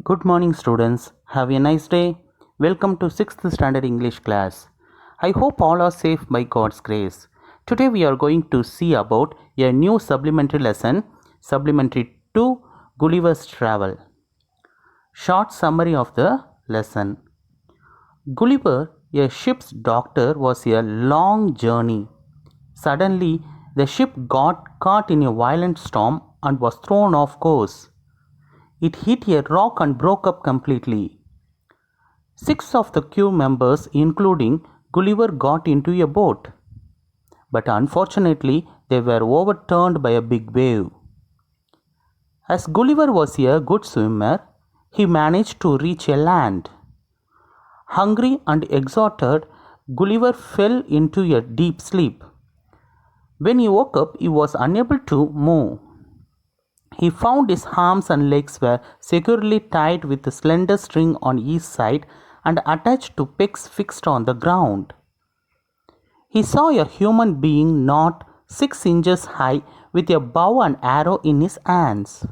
Good morning, students. Have a nice day. Welcome to 6th Standard English class. I hope all are safe by God's grace. Today we are going to see about a new supplementary lesson, Supplementary 2, Gulliver's Travel. Short summary of the lesson. Gulliver, a ship's doctor, was a long journey. Suddenly, the ship got caught in a violent storm and was thrown off course. It hit a rock and broke up completely. 6 of the crew members, including Gulliver, got into a boat, but unfortunately they were overturned by a big wave. As Gulliver was a good swimmer, he managed to reach a land. Hungry and exhausted, Gulliver fell into a deep sleep. When he woke up, he was unable to move. He found his arms and legs were securely tied with a slender string on each side and attached to pegs fixed on the ground. He saw a human being not 6 inches high with a bow and arrow in his hands.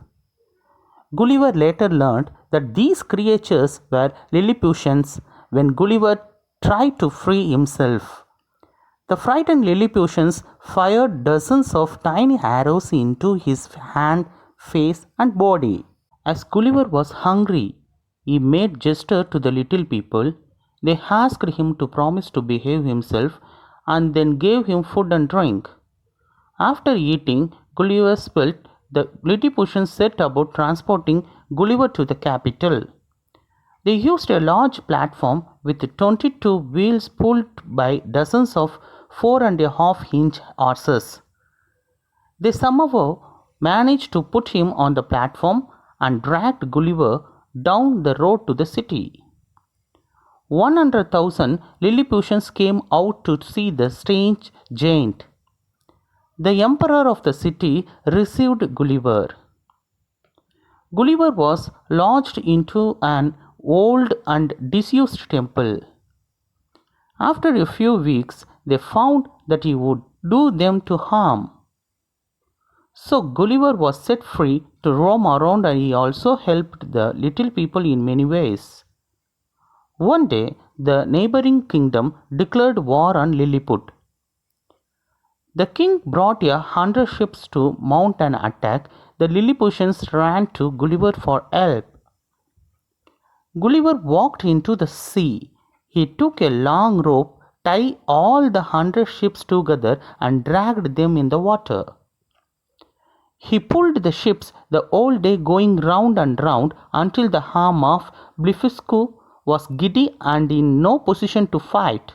Gulliver later learned that these creatures were Lilliputians when Gulliver tried to free himself. The frightened Lilliputians fired dozens of tiny arrows into his hand, face and body. As Gulliver was hungry, he made gesture to the little people. They asked him to promise to behave himself and then gave him food and drink. After eating Gulliver's spelt, the Lilliputians set about transporting Gulliver to the capital. They used a large platform with 22 wheels pulled by dozens of 4.5-inch horses. They somehow managed to put him on the platform and dragged Gulliver down the road to the city. 100,000 Lilliputians came out to see the strange giant. The emperor of the city received Gulliver. Gulliver was lodged into an old and disused temple. After a few weeks, they found that he would do them to harm. So Gulliver was set free to roam around, and he also helped the little people in many ways. One day, the neighboring kingdom declared war on Lilliput. The king brought 100 ships to mount an attack. The Lilliputians ran to Gulliver for help. Gulliver walked into the sea. He took a long rope, tied all the 100 ships together and dragged them in the water. He pulled the ships the whole day, going round and round until the arm of Blefuscu was giddy and in no position to fight.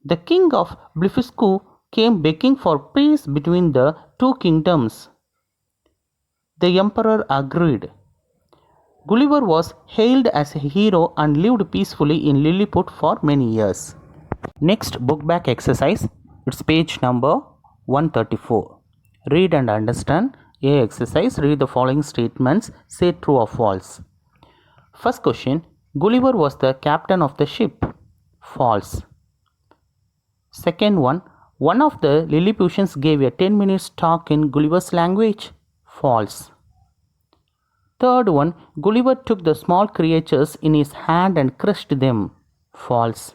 The king of Blefuscu came begging for peace between the two kingdoms. The emperor agreed. Gulliver was hailed as a hero and lived peacefully in Lilliput for many years. Next book back exercise, it's page number 134. Read and understand. A exercise, read the following statements, say true or false. First question, Gulliver was the captain of the ship. False. Second one of the Lilliputians gave a 10 minutes talk in Gulliver's language. False. Third one, Gulliver took the small creatures in his hand and crushed them. False.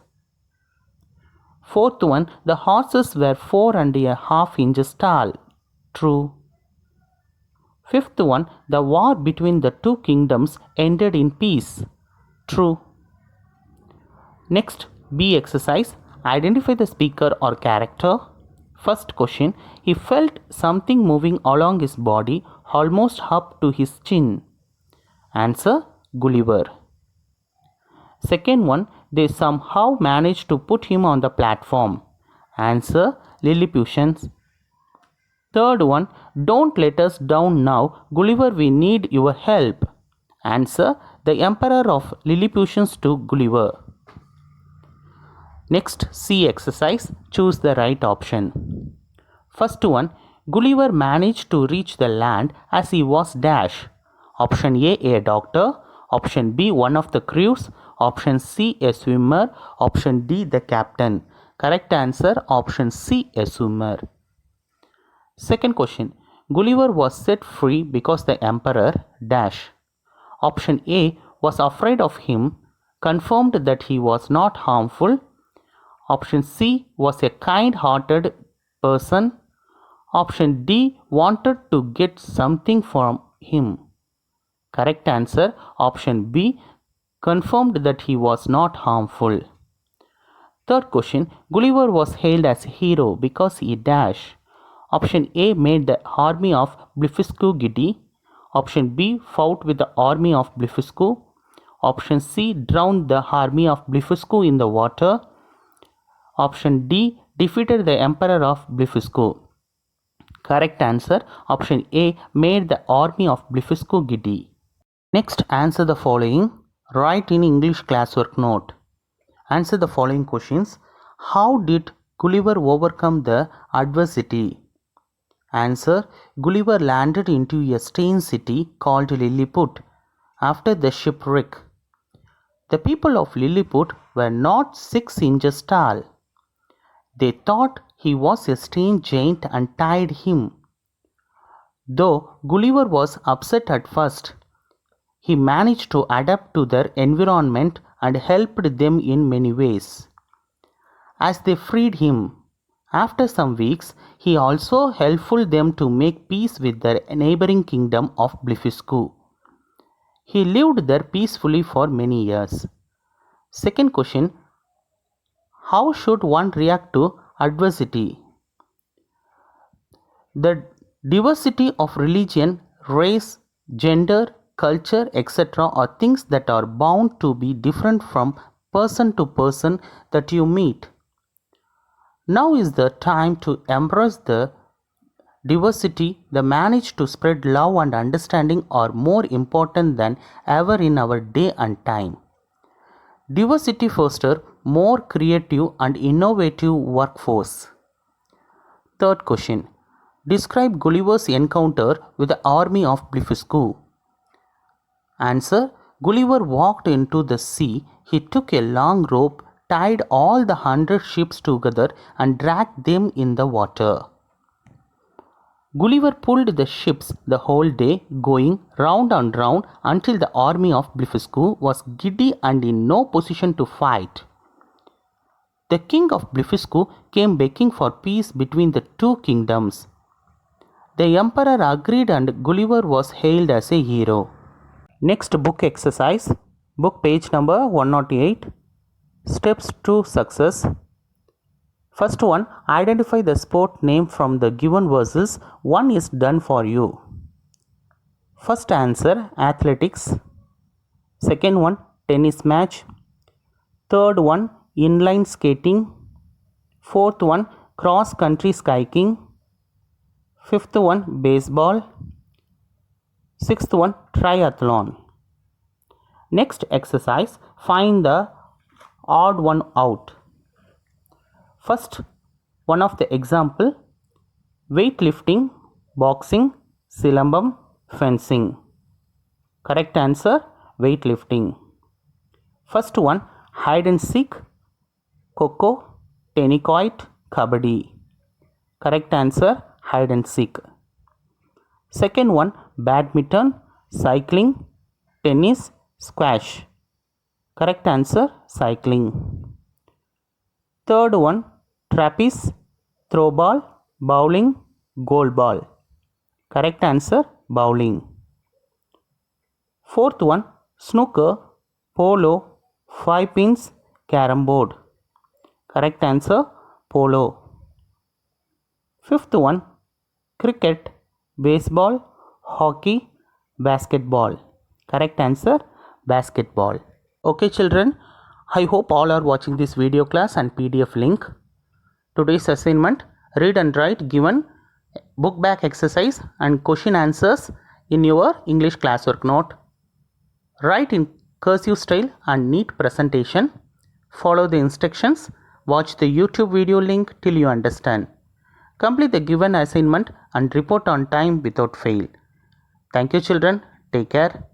Fourth one, the horses were 4.5 inches tall. True. Fifth one, the war between the two kingdoms ended in peace. True. Next, B exercise, identify the speaker or character. First question, he felt something moving along his body almost up to his chin. Answer, Gulliver. Second one, they somehow managed to put him on the platform. Answer, Lilliputians. Third one, don't let us down now, Gulliver, we need your help. Answer, the emperor of Lilliputians to Gulliver. Next, C exercise, choose the right option. First one, Gulliver managed to reach the land as he was dash. Option A doctor. Option B, one of the crews. Option C, a swimmer. Option D, the captain. Correct answer, option C, a swimmer. Second question, Gulliver was set free because the emperor dash. Option A, was afraid of him, confirmed that he was not harmful. Option C, was a kind-hearted person. Option D, wanted to get something from him. Correct answer, option B, confirmed that he was not harmful. Third question, Gulliver was hailed as a hero because he dash. Option A, made the army of Blefuscu giddy. Option B, fought with the army of Blefuscu. Option C, drowned the army of Blefuscu in the water. Option D, defeated the emperor of Blefuscu. Correct answer, option A, made the army of Blefuscu giddy. Next, answer the following. Write in English classwork note. Answer the following questions. How did Gulliver overcome the adversity? Answer, Gulliver landed into a strange city called Lilliput after the shipwreck. The people of Lilliput were not 6 inches tall. They thought he was a strange giant and tied him. Though Gulliver was upset at first, he managed to adapt to their environment and helped them in many ways. As they freed him, after some weeks, he also helped them to make peace with their neighboring kingdom of Blefuscu. He lived there peacefully for many years. Second question, how should one react to adversity? The diversity of religion, race, gender, culture, etc. are things that are bound to be different from person to person that you meet. Now is the time to embrace the diversity. The manage to spread love and understanding are more important than ever in our day and time. Diversity fosters more creative and innovative workforce. Third question. Describe Gulliver's encounter with the army of Blefuscu. Answer, Gulliver walked into the sea. He took a long rope, tied all the 100 ships together and dragged them in the water. Gulliver pulled the ships the whole day, going round and round until the army of Blefuscu was giddy and in no position to fight. The king of Blefuscu came begging for peace between the two kingdoms. The emperor agreed and Gulliver was hailed as a hero. Next book exercise, book page number 108, Steps to Success. First one, identify the sport name from the given verses. One is done for you. First answer, athletics. Second one, tennis match. Third one, inline skating. Fourth one, cross country skiing. Fifth one, baseball. Sixth one, triathlon. Next exercise, find the odd one out. First one of the example, weightlifting, boxing, silambam, fencing. Correct answer, weightlifting. First one, hide and seek, kho-kho, tennis-quoit, kabaddi. Correct answer, hide and seek. Second one, badminton, cycling, tennis, squash. Correct answer, cycling. Third one, trapeze, throw ball, bowling, goal ball. Correct answer, bowling. Fourth one, snooker, polo, 5 pins, carom board. Correct answer, polo. Fifth one, cricket, baseball, hockey, basketball. Correct answer, basketball. Okay children, I hope all are watching this video class and PDF link. Today's assignment, read and write given book back exercise and question answers in your English classwork note. Write in cursive style and neat presentation. Follow the instructions. Watch the YouTube video link till you understand. Complete the given assignment and report on time without fail. Thank you children. Take care.